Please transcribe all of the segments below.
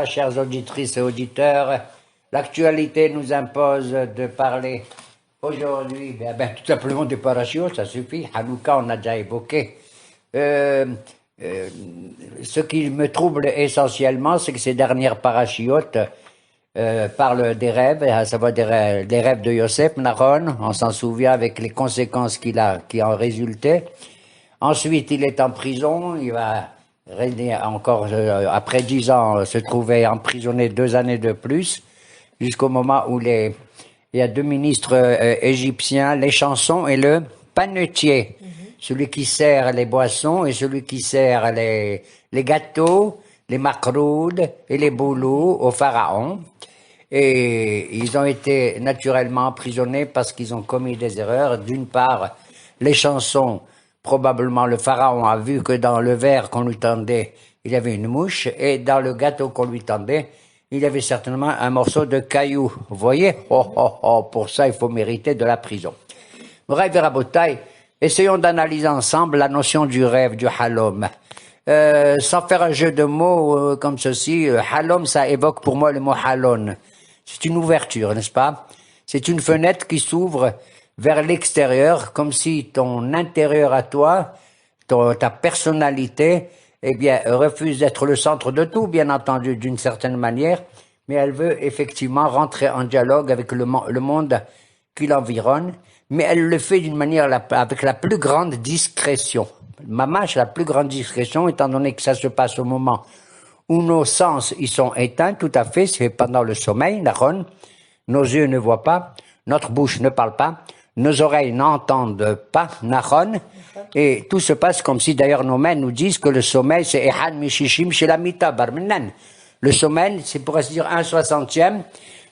Chers auditrices et auditeurs, l'actualité nous impose de parler aujourd'hui, tout simplement des parachutes, ça suffit. Hanouka, on a déjà évoqué. Ce qui me trouble essentiellement, c'est que ces dernières parachutes parlent des rêves, à savoir des rêves de Yosef Nahon. On s'en souvient avec les conséquences qui en résultaient. Ensuite, il est en prison, il va régner encore, après 10 ans, se trouver emprisonné 2 années de plus, jusqu'au moment où il y a 2 ministres égyptiens, les chansons et le panetier, celui qui sert les boissons et celui qui sert les gâteaux, les makrouds et les boulous au pharaon. Et ils ont été naturellement emprisonnés parce qu'ils ont commis des erreurs. D'une part, les chansons, probablement le pharaon a vu que dans le verre qu'on lui tendait, il y avait une mouche, et dans le gâteau qu'on lui tendait, il y avait certainement un morceau de caillou. Vous voyez? Pour ça, il faut mériter de la prison. Rêve et Rabotai, essayons d'analyser ensemble la notion du rêve, du halom. Sans faire un jeu de mots comme ceci, halom, ça évoque pour moi le mot halon. C'est une ouverture, n'est-ce pas? C'est une fenêtre qui s'ouvre vers l'extérieur, comme si ton intérieur à toi, ta personnalité, eh bien, refuse d'être le centre de tout, bien entendu, d'une certaine manière, mais elle veut effectivement rentrer en dialogue avec le monde qui l'environne, mais elle le fait d'une manière avec la plus grande discrétion. Mamache, la plus grande discrétion, étant donné que ça se passe au moment où nos sens y sont éteints, tout à fait, c'est pendant le sommeil, Nahon, nos yeux ne voient pas, notre bouche ne parle pas, nos oreilles n'entendent pas, Nahon, et tout se passe comme si d'ailleurs nos mains nous disent que le sommeil c'est Ehan Mishishim chez la Mita Barmenan. Le sommeil, c'est pour ainsi dire 1/60e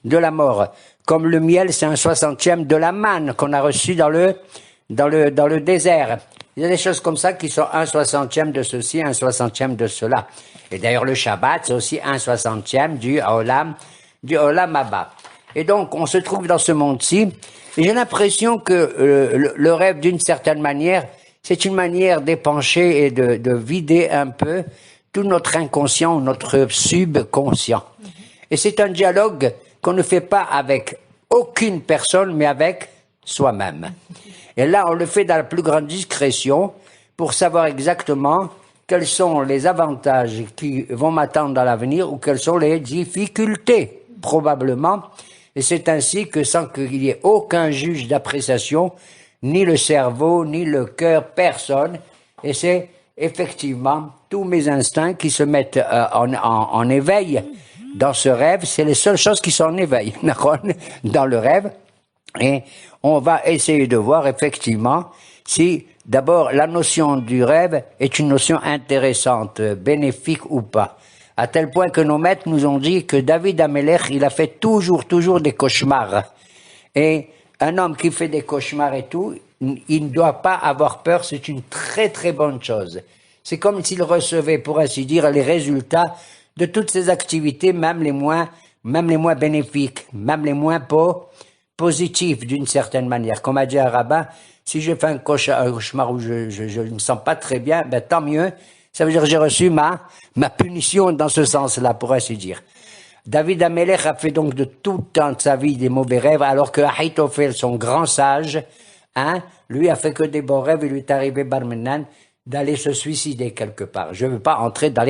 de la mort. Comme le miel, c'est 1/60e de la manne qu'on a reçue dans le désert. Il y a des choses comme ça qui sont 1/60e de ceci, 1/60e de cela. Et d'ailleurs le Shabbat, c'est aussi 1/60e du Olam Haba. Et donc, on se trouve dans ce monde-ci, et j'ai l'impression que le rêve, d'une certaine manière, c'est une manière d'épancher et de vider un peu tout notre inconscient, notre subconscient. Et c'est un dialogue qu'on ne fait pas avec aucune personne, mais avec soi-même. Et là, on le fait dans la plus grande discrétion pour savoir exactement quels sont les avantages qui vont m'attendre dans l'avenir ou quelles sont les difficultés, probablement. Et c'est ainsi que sans qu'il y ait aucun juge d'appréciation, ni le cerveau, ni le cœur, personne, et c'est effectivement tous mes instincts qui se mettent en éveil dans ce rêve, c'est les seules choses qui sont en éveil, dans le rêve, et on va essayer de voir effectivement si d'abord la notion du rêve est une notion intéressante, bénéfique ou pas. À tel point que nos maîtres nous ont dit que David Amelech, il a fait toujours des cauchemars. Et un homme qui fait des cauchemars et tout, il ne doit pas avoir peur, c'est une très bonne chose. C'est comme s'il recevait, pour ainsi dire, les résultats de toutes ses activités, même les moins bénéfiques, même les moins positifs d'une certaine manière. Comme a dit un rabbin, si je fais un cauchemar où je ne me sens pas très bien, ben tant mieux. Ça veut dire que j'ai reçu ma punition dans ce sens-là, pour ainsi dire. David Amelech a fait donc de tout le temps de sa vie des mauvais rêves, alors que Ahitophel, son grand sage, lui a fait que des bons rêves. Il lui est arrivé, Barmenan, d'aller se suicider quelque part. Je ne veux pas entrer dans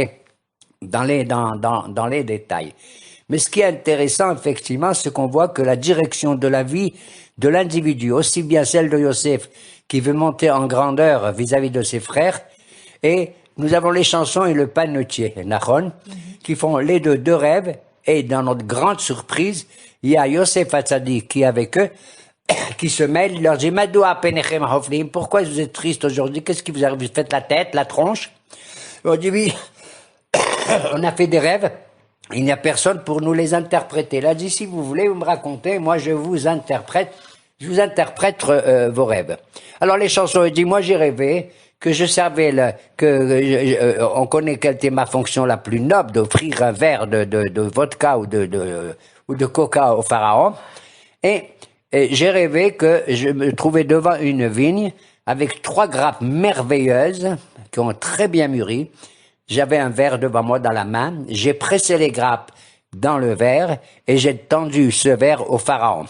les détails. Mais ce qui est intéressant, effectivement, c'est qu'on voit que la direction de la vie de l'individu, aussi bien celle de Yosef, qui veut monter en grandeur vis-à-vis de ses frères, et nous avons les chansons et le panetier, Nahon, qui font les deux rêves, et dans notre grande surprise, il y a Yosef Hatzadi qui est avec eux, qui se mêle, il leur dit, Madoua penechem hoflim, pourquoi vous êtes triste aujourd'hui? Qu'est-ce qui vous arrive? Vous faites la tête, la tronche? On dit, oui, on a fait des rêves, il n'y a personne pour nous les interpréter. Il a dit, si vous voulez, vous me racontez, moi je vous interprète vos rêves. Alors les chansons, il dit, moi j'ai rêvé que je servais on connaît quelle était ma fonction la plus noble, d'offrir un verre de vodka ou de coca au pharaon. Et j'ai rêvé que je me trouvais devant une vigne avec 3 grappes merveilleuses qui ont très bien mûri. j'avais un verre devant moi dans la main, j'ai pressé les grappes dans le verre et j'ai tendu ce verre au pharaon.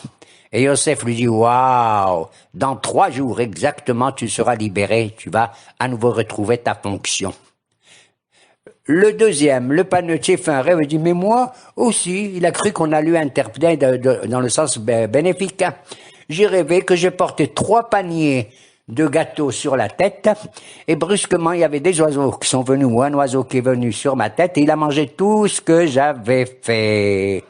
Et Yosef lui dit, waouh, dans 3 jours exactement, tu seras libéré, tu vas à nouveau retrouver ta fonction. Le deuxième, le panetier fait un rêve et dit, mais moi aussi, il a cru qu'on allait interpréter dans le sens bénéfique. J'ai rêvé que j'ai porté 3 paniers de gâteaux sur la tête et brusquement, il y avait des oiseaux qui sont venus ou un oiseau qui est venu sur ma tête et il a mangé tout ce que j'avais fait.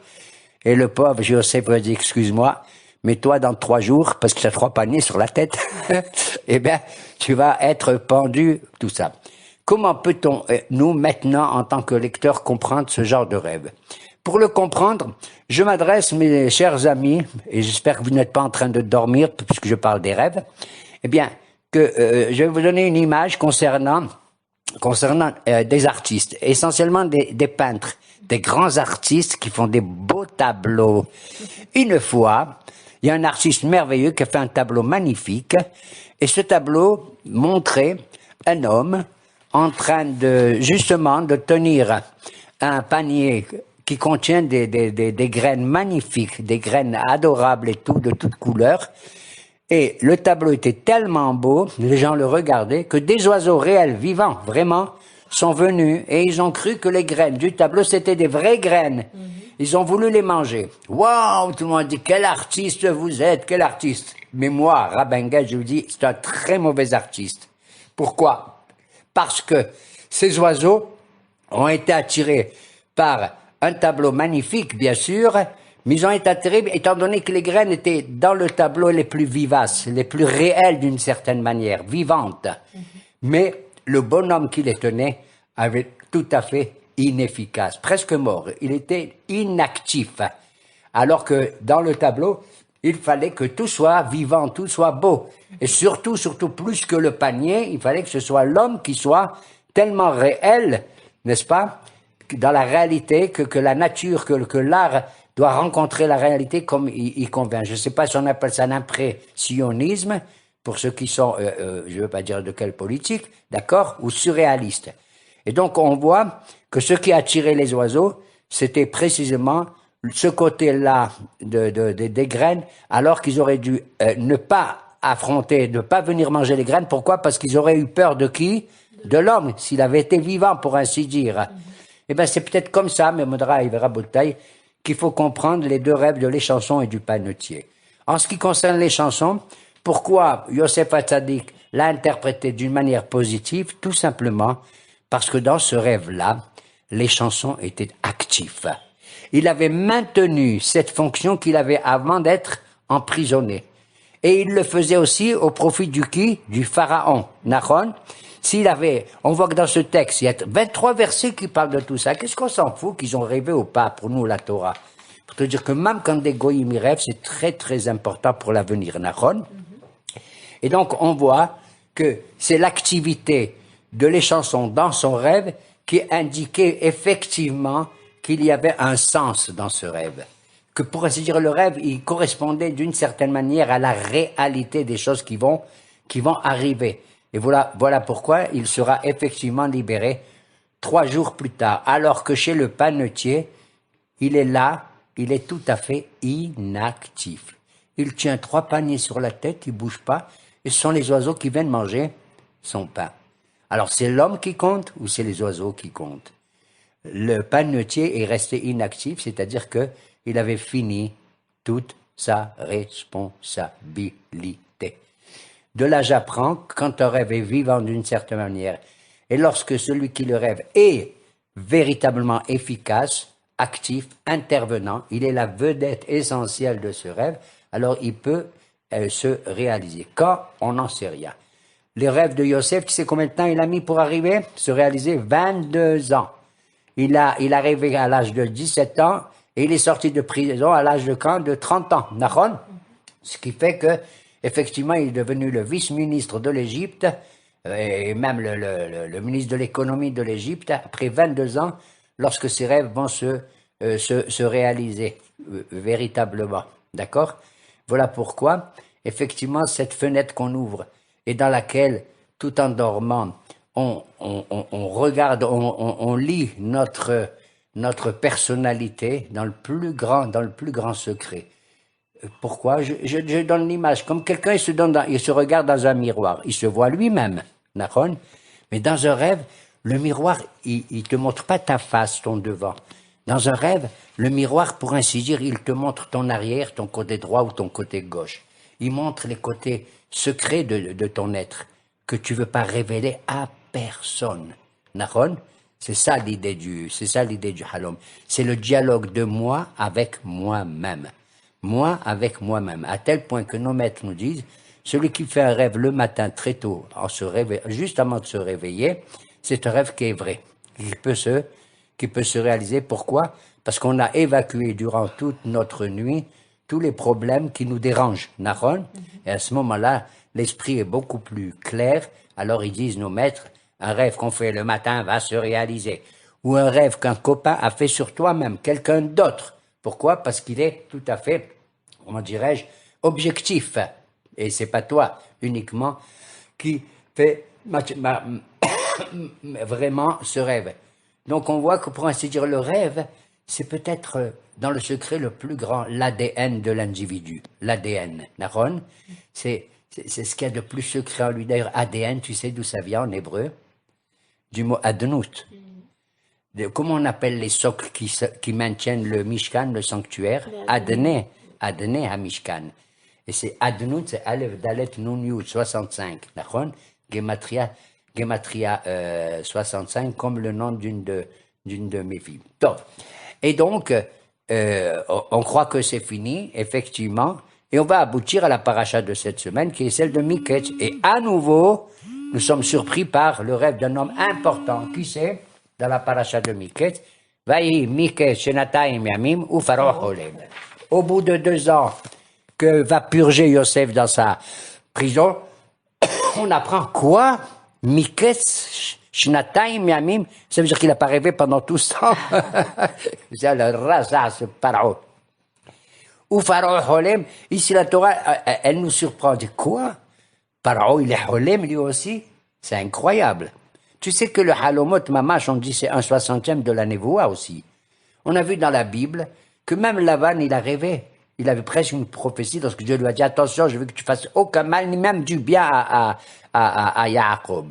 Et le pauvre Joseph a dit, excuse-moi, mais toi, dans 3 jours, parce que tu as 3 paniers sur la tête, eh bien, tu vas être pendu, tout ça. Comment peut-on, nous, maintenant, en tant que lecteurs, comprendre ce genre de rêve? Pour le comprendre, je m'adresse, mes chers amis, et j'espère que vous n'êtes pas en train de dormir, puisque je parle des rêves, eh bien, que je vais vous donner une image concernant des artistes, essentiellement des peintres, des grands artistes qui font des beaux tableaux. Une fois, il y a un artiste merveilleux qui a fait un tableau magnifique, et ce tableau montrait un homme en train justement de tenir un panier qui contient des graines magnifiques, des graines adorables et tout, de toutes couleurs. Et le tableau était tellement beau, les gens le regardaient, que des oiseaux réels, vivants, vraiment, sont venus et ils ont cru que les graines du tableau, c'était des vraies graines. Ils ont voulu les manger. Waouh, tout le monde dit, quel artiste vous êtes, quel artiste. Mais moi, Rabin Gad, je vous dis, c'est un très mauvais artiste. Pourquoi? Parce que ces oiseaux ont été attirés par un tableau magnifique, bien sûr, mais ils ont été attirés étant donné que les graines étaient dans le tableau les plus vivaces, les plus réelles d'une certaine manière, vivantes. Mais le bonhomme qui les tenait avait tout à fait inefficace, presque mort. Il était inactif. Alors que dans le tableau, il fallait que tout soit vivant, tout soit beau. Et surtout plus que le panier, il fallait que ce soit l'homme qui soit tellement réel, n'est-ce pas, dans la réalité, que la nature, que l'art doit rencontrer la réalité comme il convient. Je ne sais pas si on appelle ça l'impressionnisme, pour ceux qui sont, je ne veux pas dire de quelle politique, d'accord, ou surréaliste. Et donc on voit que ce qui a attiré les oiseaux, c'était précisément ce côté-là des graines, alors qu'ils auraient dû ne pas affronter, ne pas venir manger les graines. Pourquoi? Parce qu'ils auraient eu peur de qui? De l'homme, s'il avait été vivant, pour ainsi dire. Eh bien, c'est peut-être comme ça, mais Modra et Rabotaï, qu'il faut comprendre les 2 rêves de l'échanson et du panetier. En ce qui concerne les chansons, pourquoi Yosef Hatzadik l'a interprété d'une manière positive? Tout simplement parce que dans ce rêve-là, les chansons étaient actifs. Il avait maintenu cette fonction qu'il avait avant d'être emprisonné. Et il le faisait aussi au profit du qui? Du pharaon. Nachon. S'il avait, on voit que dans ce texte, il y a 23 versets qui parlent de tout ça. Qu'est-ce qu'on s'en fout qu'ils ont rêvé ou pas pour nous, la Torah? Pour te dire que même quand des goyim y rêvent, c'est très très important pour l'avenir. Nachon. Et donc, on voit que c'est l'activité de l'échanson dans son rêve qui indiquait effectivement qu'il y avait un sens dans ce rêve. Que pour ainsi dire, le rêve, il correspondait d'une certaine manière à la réalité des choses qui vont arriver. Et voilà pourquoi il sera effectivement libéré 3 jours plus tard. Alors que chez le panetier, il est là, il est tout à fait inactif. Il tient 3 paniers sur la tête, il bouge pas, et ce sont les oiseaux qui viennent manger son pain. Alors c'est l'homme qui compte ou c'est les oiseaux qui comptent? Le panetier est resté inactif, c'est-à-dire que il avait fini toute sa responsabilité. De là, j'apprends que quand un rêve est vivant d'une certaine manière, et lorsque celui qui le rêve est véritablement efficace, actif, intervenant, il est la vedette essentielle de ce rêve, alors il peut se réaliser. Quand on n'en sait rien. Les rêves de Yosef, tu sais combien de temps il a mis pour arriver? Se réaliser 22 ans. Il a rêvé à l'âge de 17 ans et il est sorti de prison à l'âge de 30 ans. Nachon? Ce qui fait que, effectivement, il est devenu le vice-ministre de l'Égypte et même le ministre de l'économie de l'Égypte après 22 ans lorsque ses rêves vont se réaliser véritablement. D'accord? Voilà pourquoi, effectivement, cette fenêtre qu'on ouvre et dans laquelle, tout en dormant, on regarde, on lit notre personnalité dans le plus grand secret. Pourquoi? Je donne l'image. Comme quelqu'un, il se regarde dans un miroir. Il se voit lui-même. D'accord? Mais dans un rêve, le miroir, il te montre pas ta face, ton devant. Dans un rêve, le miroir, pour ainsi dire, il te montre ton arrière, ton côté droit ou ton côté gauche. Il montre les côtés secrets de ton être que tu veux pas révéler à personne. D'accord? C'est ça l'idée du halom. C'est le dialogue de moi avec moi-même. Moi avec moi-même, à tel point que nos maîtres nous disent, celui qui fait un rêve le matin très tôt, juste avant de se réveiller, c'est un rêve qui est vrai, qui peut se réaliser. Pourquoi? Parce qu'on a évacué durant toute notre nuit tous les problèmes qui nous dérangent, Nahon. Et à ce moment-là, l'esprit est beaucoup plus clair. Alors ils disent, nos maîtres, un rêve qu'on fait le matin va se réaliser. Ou un rêve qu'un copain a fait sur toi-même, quelqu'un d'autre. Pourquoi? Parce qu'il est tout à fait, comment dirais-je, objectif. Et c'est pas toi uniquement qui fait vraiment ce rêve. Donc on voit que pour ainsi dire le rêve, c'est peut-être dans le secret le plus grand, l'ADN de l'individu. L'ADN, Naron, c'est ce qu'il y a de plus secret en lui. D'ailleurs, ADN, tu sais d'où ça vient en hébreu? Du mot adnout. Comment on appelle les socles qui maintiennent le Mishkan, le sanctuaire? Adné à Mishkan. Et c'est Adnout, c'est Aleph Dalet Nun Yud 65, d'accord? Gematria 65, comme le nom d'une de mes filles. Donc, et donc, on croit que c'est fini, effectivement, et on va aboutir à la paracha de cette semaine, qui est celle de Miketz. Et à nouveau, nous sommes surpris par le rêve d'un homme important. Qui c'est? Dans la paracha de Miketz, Vaï Miketz Shenatayim Yamim ou Pharaon Holem. Au bout de 2 ans que va purger Yosef dans sa prison, on apprend quoi? Miketz Shenatayim Yamim, ça veut dire qu'il n'a pas rêvé pendant tout ce temps. C'est le raza, ce Pharaon. Ou Pharaon Holem, ici la Torah, elle nous surprend. Dit quoi? Pharaon, il est Holem lui aussi? C'est incroyable. Tu sais que le Halomot Mamash, on dit c'est 1/60 de la Névoa aussi. On a vu dans la Bible que même Lavan, il a rêvé. Il avait presque une prophétie lorsque Dieu lui a dit, attention, je veux que tu fasses aucun mal, ni même du bien à Yaakov.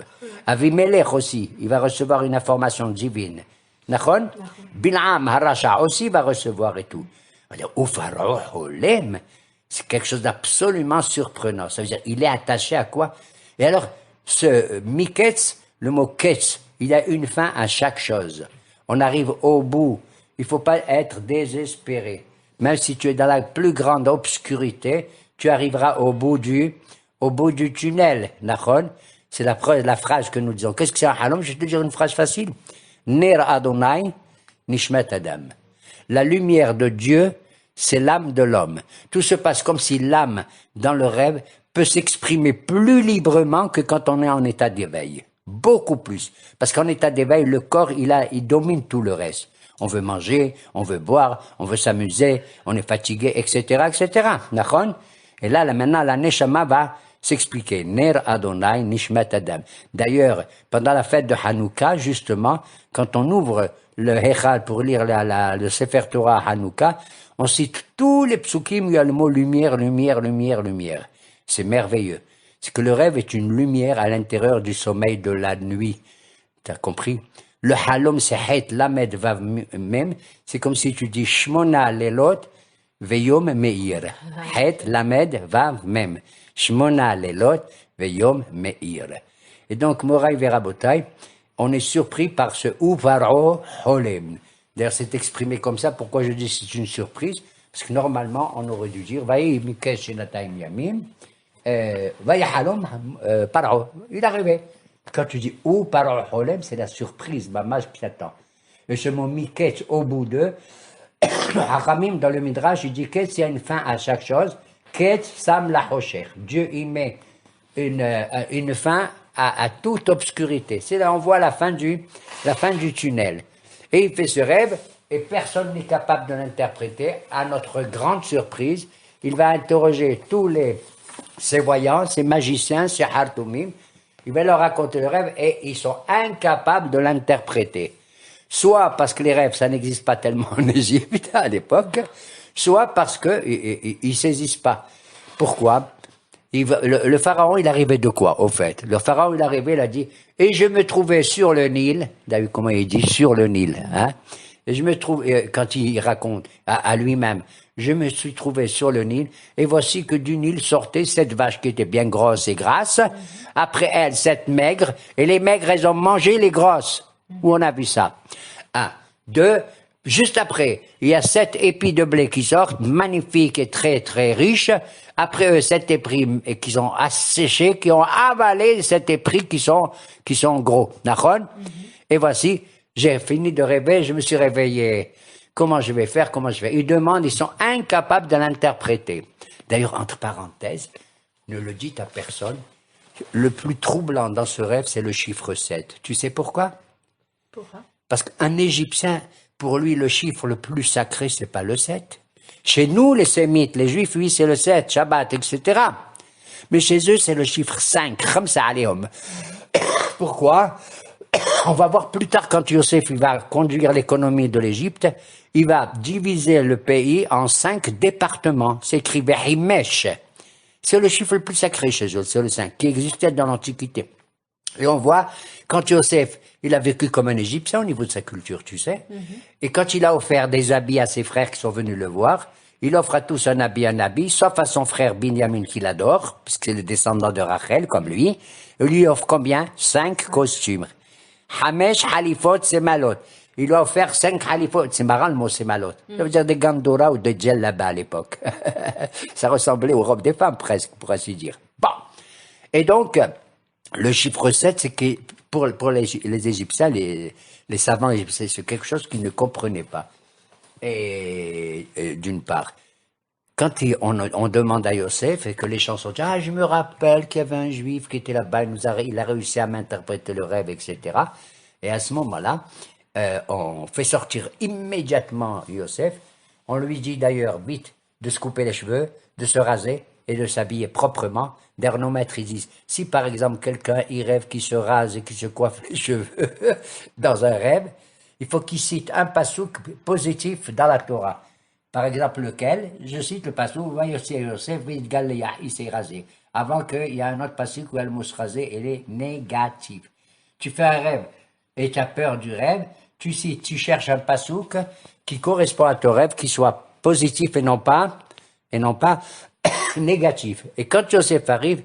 Avimelech aussi, il va recevoir une information divine. Nachon? Bil'am Harasha aussi va recevoir et tout. On va dire, au Pharaon Holem, c'est quelque chose d'absolument surprenant. Ça veut dire, il est attaché à quoi? Et alors, ce Miketz, le mot ketz, il a une fin à chaque chose. On arrive au bout. Il ne faut pas être désespéré. Même si tu es dans la plus grande obscurité, tu arriveras au bout du tunnel. Nachon, c'est la phrase que nous disons. Qu'est-ce que c'est un halom? Je vais te dire une phrase facile. Ner Adonai Nishmet Adam. La lumière de Dieu, c'est l'âme de l'homme. Tout se passe comme si l'âme, dans le rêve, peut s'exprimer plus librement que quand on est en état d'éveil. Beaucoup plus. Parce qu'en état d'éveil, le corps, il domine tout le reste. On veut manger, on veut boire, on veut s'amuser, on est fatigué, etc., etc. Nachon? Et là, maintenant, la Neshama va s'expliquer. Ner Adonai Nishmat Adam. D'ailleurs, pendant la fête de Hanouka, justement, quand on ouvre le Hechal pour lire le Sefer Torah Hanouka, on cite tous les psukim où il y a le mot lumière, lumière, lumière, lumière. C'est merveilleux. C'est que le rêve est une lumière à l'intérieur du sommeil de la nuit. T'as compris? Le halom, c'est het lamed vav mem. C'est comme si tu dis shmona lelot veyom meir. Het lamed vav mem. Shmona lelot veyom meir. Et donc, Moraï Verabotai, on est surpris par ce Uvaro holem. D'ailleurs, c'est exprimé comme ça. Pourquoi je dis c'est une surprise? Parce que normalement, on aurait dû dire Vaï mikesh shenatayim yamim. Vayahalom Paro, il est arrivé. Quand tu dis ou Paro Holem, c'est la surprise, Mamash qui attend. Et ce mot Miketz au bout de, Haramim dans le Midrash, il dit Ketz, il y a une fin à chaque chose. Ketz Sam la Hosher. Dieu y met une fin à toute obscurité. C'est là on voit la fin du tunnel. Et il fait ce rêve et personne n'est capable de l'interpréter. À notre grande surprise, il va interroger tous ses voyants, ses magiciens, ses hartoumim, Il va leur raconter le rêve et ils sont incapables de l'interpréter. Soit parce que les rêves, ça n'existe pas tellement en Égypte à l'époque, soit parce que ils saisissent pas. Pourquoi? Le pharaon, il arrivait de quoi, au fait? Le pharaon, il arrivait, il a dit, et je me trouvais sur le Nil, vous avez vu comment il dit, sur le Nil, hein? Et je me trouve, quand il raconte à lui-même, je me suis trouvé sur le Nil, et voici que du Nil sortait cette vache qui était bien grosse et grasse, après elle, cette maigre, et les maigres, elles ont mangé les grosses. Où on a vu ça? Un. Deux, juste après, il y a 7 épis de blé qui sortent, magnifiques et très très riches. Après eux, 7 épis qui sont asséchés, qui ont avalé 7 épis qui sont gros. D'accord? Et voici, j'ai fini de rêver, je me suis réveillé. Comment je vais faire? Comment je vais? Ils demandent, ils sont incapables de l'interpréter. D'ailleurs, entre parenthèses, ne le dites à personne. Le plus troublant dans ce rêve, c'est le chiffre 7. Tu sais pourquoi? Pourquoi? Parce qu'un Égyptien, pour lui, le chiffre le plus sacré, c'est pas le 7. Chez nous, les Sémites, les Juifs, oui, c'est le 7, Shabbat, etc. Mais chez eux, c'est le chiffre 5, Khamsa alayhum. Pourquoi? On va voir plus tard quand Yosef il va conduire l'économie de l'Égypte, il va diviser le pays en 5 départements. C'est écrit Behimesh. C'est le chiffre le plus sacré chez eux, c'est le 5, qui existait dans l'Antiquité. Et on voit, quand Yosef, il a vécu comme un Égyptien au niveau de sa culture, tu sais. Et quand il a offert des habits à ses frères qui sont venus le voir, il offre à tous un habit, sauf à son frère Binyamin qu'il adore, puisque c'est le descendant de Rachel, comme lui. Il lui offre combien? 5 costumes. Hamesh halifot semalot. Il lui a offert 5 halifot. C'est marrant le mot semalot. Ça veut dire des gandora ou des gel là-bas à l'époque. Ça ressemblait aux robes des femmes presque, pour ainsi dire. Bon. Et donc, le chiffre 7, c'est que pour les Égyptiens, les savants égyptiens, c'est quelque chose qu'ils ne comprenaient pas. Et d'une part, quand on demande à Yosef et que les chansons disent ah, je me rappelle qu'il y avait un juif qui était là-bas, il a réussi à m'interpréter le rêve, etc. Et à ce moment-là, on fait sortir immédiatement Yosef. On lui dit d'ailleurs vite de se couper les cheveux, de se raser et de s'habiller proprement. D'ailleurs, nos maîtres ils disent si par exemple quelqu'un il rêve qu'il se rase et qu'il se coiffe les cheveux dans un rêve, il faut qu'il cite un passouk positif dans la Torah. Par exemple, lequel? Je cite le passouk, Yosef, il s'est rasé. Avant qu'il y ait un autre passouk où elle mousse rasée, elle est négative. Tu fais un rêve et tu as peur du rêve, tu cherches un passouk qui correspond à ton rêve, qui soit positif et non pas négatif. Et quand Yosef arrive,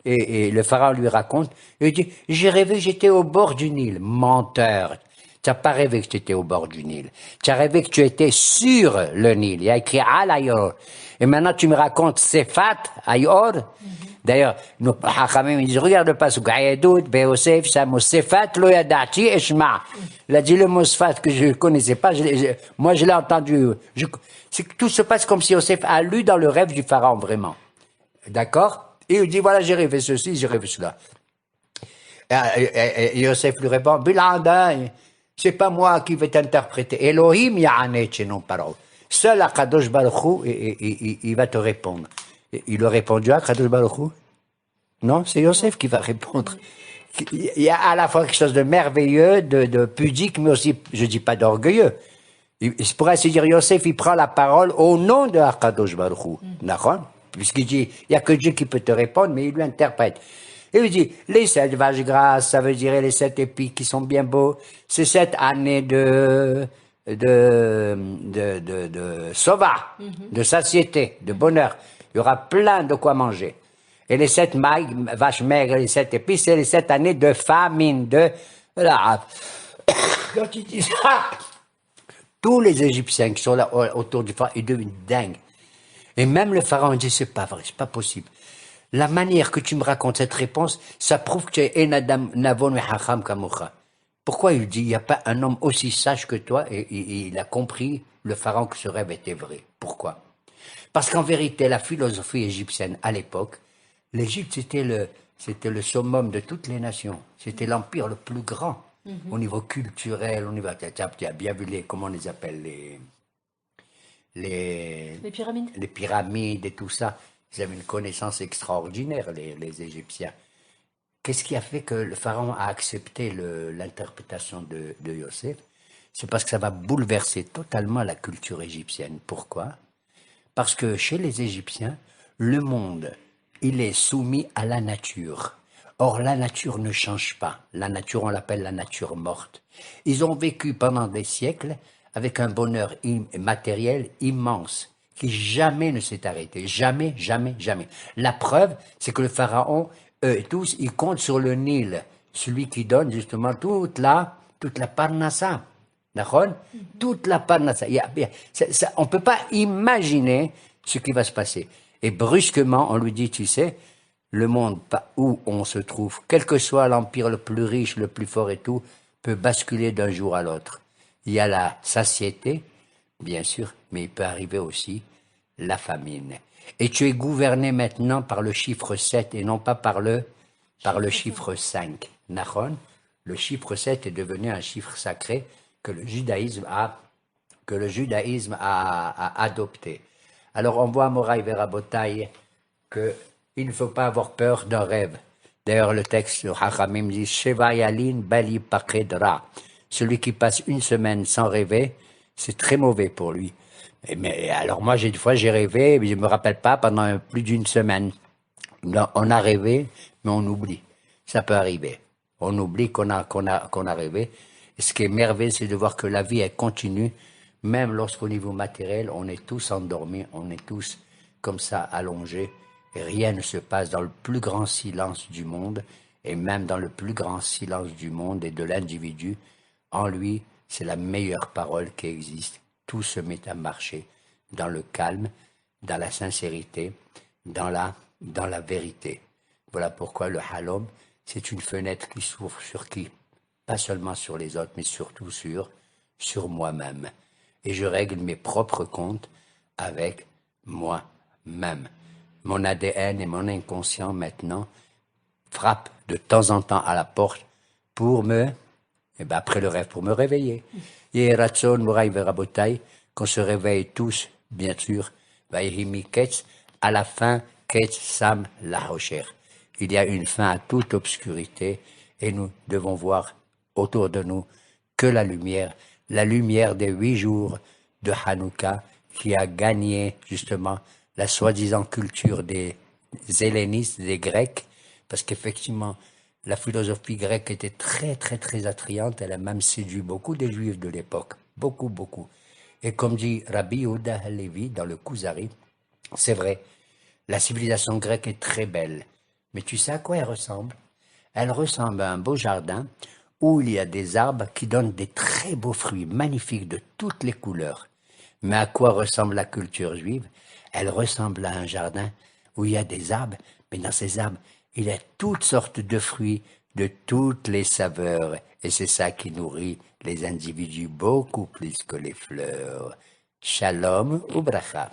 et le pharaon lui raconte, il dit, j'ai rêvé, j'étais au bord du Nil. Menteur. Tu n'as pas rêvé que tu étais au bord du Nil. Tu as rêvé que tu étais sur le Nil. Il y a écrit Al Ayor. Et maintenant, tu me racontes Sefat Ayor. D'ailleurs, nos Hachamim, ils disent, regarde le passage. Gaïadout, Beosef, Samo, Sefat, lo yadati, Eshma. Il a dit le mot Sefat que je ne connaissais pas. Moi, je l'ai entendu. C'est que tout se passe comme si Yosef a lu dans le rêve du pharaon, vraiment. D'accord? Et il dit, voilà, j'ai rêvé ceci, j'ai rêvé cela. Et Yosef lui répond, Bilanda, c'est pas moi qui vais t'interpréter. Elohim ya'anet chez nos paroles. Seul Akadosh Baruch Hu, il va te répondre. Il a répondu à Akadosh Baruch Hu? Non, c'est Yosef qui va répondre. Il y a à la fois quelque chose de merveilleux, de pudique, mais aussi, je dis pas d'orgueilleux. Il pourrait se dire, Yosef, il prend la parole au nom de Akadosh Baruch Hu. D'accord? Puisqu'il dit, il n'y a que Dieu qui peut te répondre, mais il lui interprète. Et il dit, les 7 vaches grasses, ça veut dire les 7 épis qui sont bien beaux, c'est 7 années de sova, de satiété, de bonheur. Il y aura plein de quoi manger. Et les 7 vaches maigres, les 7 épis, c'est les 7 années de famine, de là. Quand il dit ça, tous les Égyptiens qui sont là autour du pharaon, ils deviennent dingues. Et même le pharaon dit, c'est pas vrai, c'est pas possible. La manière que tu me racontes cette réponse, ça prouve que tu es Enadam Navon Hacham Kamocha. Pourquoi il dit, il n'y a pas un homme aussi sage que toi, et il a compris, le pharaon, que ce rêve était vrai. Pourquoi? Parce qu'en vérité, la philosophie égyptienne, à l'époque, l'Égypte, c'était le summum de toutes les nations. C'était l'empire le plus grand, au niveau culturel, au niveau, tu as bien vu comment on les appelle, Les pyramides. les pyramides et tout ça. Ils avaient une connaissance extraordinaire, les Égyptiens. qu'est-ce qui a fait que le pharaon a accepté l'interprétation de Yosef? C'est parce que ça va bouleverser totalement la culture égyptienne. Pourquoi? Parce que chez les Égyptiens, le monde, il est soumis à la nature. Or, la nature ne change pas. La nature, on l'appelle la nature morte. Ils ont vécu pendant des siècles avec un bonheur matériel immense qui jamais ne s'est arrêté. Jamais, jamais, jamais. La preuve, c'est que le pharaon, eux et tous, ils comptent sur le Nil, celui qui donne justement toute la parnassa. D'accord? Toute la parnassa. On ne peut pas imaginer ce qui va se passer. Et brusquement, on lui dit, tu sais, le monde où on se trouve, quel que soit l'empire le plus riche, le plus fort et tout, peut basculer d'un jour à l'autre. Il y a la satiété, bien sûr, mais il peut arriver aussi la famine. Et tu es gouverné maintenant par le chiffre 7 et non pas par le chiffre 5. Nahon, le chiffre 7 est devenu un chiffre sacré que le judaïsme a adopté. Alors on voit à Moraï Verabotaï qu'il ne faut pas avoir peur d'un rêve. D'ailleurs, le texte de Hachamim dit Sheva Yalin Bali Pakedra. Celui qui passe une semaine sans rêver, c'est très mauvais pour lui. Mais alors moi, des fois, j'ai rêvé, mais je ne me rappelle pas pendant plus d'une semaine. On a rêvé, mais on oublie. Ça peut arriver. On oublie qu'on a rêvé. Et ce qui est merveilleux, c'est de voir que la vie, elle continue. Même lorsqu'au niveau matériel, on est tous endormis, on est tous comme ça allongés. Et rien ne se passe dans le plus grand silence du monde. Et même dans le plus grand silence du monde et de l'individu, en lui, c'est la meilleure parole qui existe. Tout se met à marcher dans le calme, dans la sincérité, dans la vérité. Voilà pourquoi le halom, c'est une fenêtre qui s'ouvre sur qui? Pas seulement sur les autres, mais surtout sur moi-même. Et je règle mes propres comptes avec moi-même. Mon ADN et mon inconscient maintenant frappent de temps en temps à la porte pour après le rêve, pour me réveiller. Et Ratson, Moraï Verabotaï, qu'on se réveille tous, bien sûr, Vaïhimi Ketz, à la fin, Ketz Sam Lahocher. Il y a une fin à toute obscurité et nous devons voir autour de nous que la lumière des 8 jours de Hanouka qui a gagné justement la soi-disant culture des hellénistes, des Grecs, parce qu'effectivement, la philosophie grecque était très, très, très attrayante. Elle a même séduit beaucoup des Juifs de l'époque. Beaucoup, beaucoup. Et comme dit Rabbi Yehuda Halevi dans le Kuzari, c'est vrai, la civilisation grecque est très belle. Mais tu sais à quoi elle ressemble? Elle ressemble à un beau jardin où il y a des arbres qui donnent des très beaux fruits magnifiques de toutes les couleurs. Mais à quoi ressemble la culture juive? Elle ressemble à un jardin où il y a des arbres, mais dans ces arbres, il y a toutes sortes de fruits de toutes les saveurs. Et c'est ça qui nourrit les individus beaucoup plus que les fleurs. Shalom ou bracha.